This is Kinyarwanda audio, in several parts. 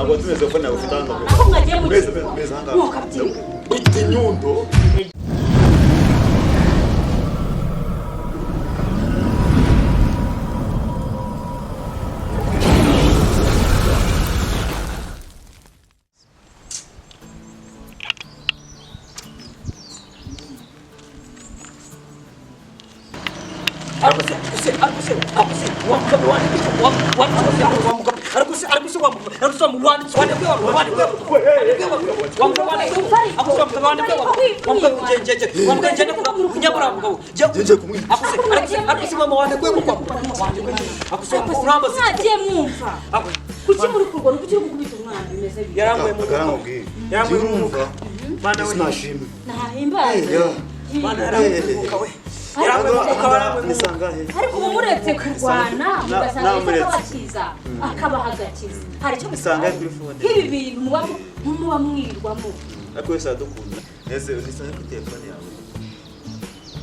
ntabwo tumeze ko nawe ufitanga aho mwagiye mu meze hanga wite nyundo ariko umuretse kurwana mugasanga bakiza akabahagakiza hari cyo bisanga kuri phone ibi bintu muba mwirwamo ariko wese adukunda ese unisanga kuri telefone yawe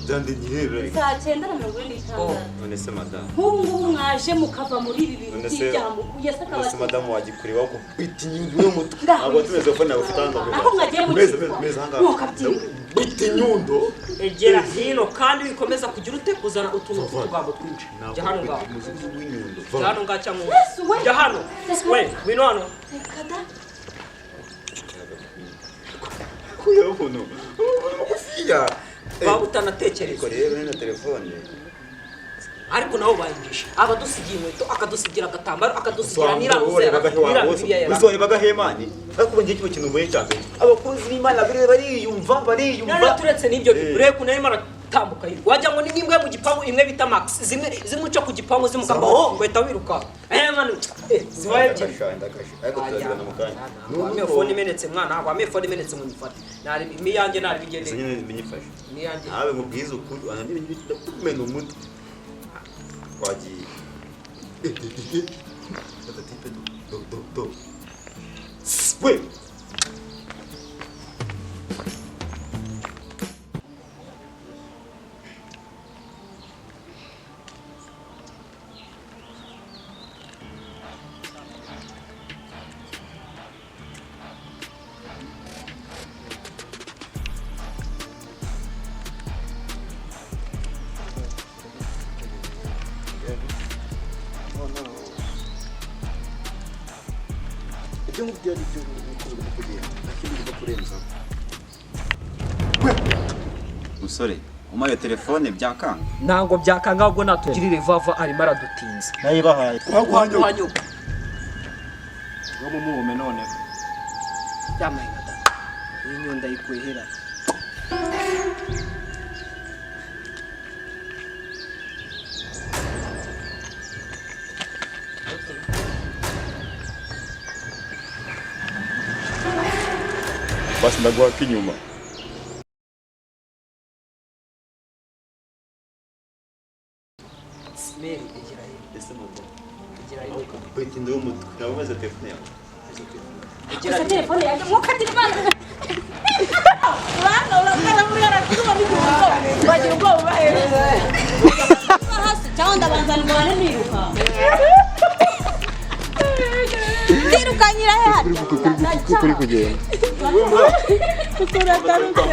jande nyirebe saa 9:46 none se madame nk'ubu mwaje mukava muri ibi bintu by'ijambo kugeza akabati none se madame wagikuriwa ko kwita inyundo yo mutwe ntabwo tumeze ko nawe ufitanga aho mwagiye mu meze hanga kwita inyundo egera hino kandi bikomeza kugira ute kuzana utuntu tugambo twinshi jya hano ngaho jya hano ngaho cyangwa jya hano we wino hano kada kuyo umuntu ufiya baba utanatekereza ko rero na telefone ariko naho bayingisha abadusigiye inkweto akadusigira agatambaro akadusigira n'iranzera usore bagahemani ariko ngiye cyo kintu mbuye cyane abakozi b'Imana bariyumva turetse n'ibyo rero kuna Imana tambuka yirwa wajya ngo ni imbwa mu gipangu imwe bita Max zimuca ku gipangu zimukamba ho ngweta wiruka mwana zibaye ariko turazibona mu kanya n'umwe phone imenetse mwana ntabwo ame phone imenetse mu mifata nari imiyange nari bigende nyine binyifashe imiyange abe mu bwiza ukuri ananiwe n'ibyo kumena umutwe wagiye atatipe do we musore umaye telefone byakanga ntango byakanga ahubwo natugirire vava arimo aradutinza nayibahaye twagwanyo ngo mubume none yamaye ngada iyi nyunda yikwehera basi ndagwa kinyuma Meri egerayo ese mabo egerayo kwita ndo mutwe nawe maze telefone yawe egerayo telefone yaje mukagira Imana bana urakara muri arakuba bivuga bagira ubwo bahereza hasi cyangwa ndabanza ndwane niruka ndirukanyira hano kuri kugenda kukura taruke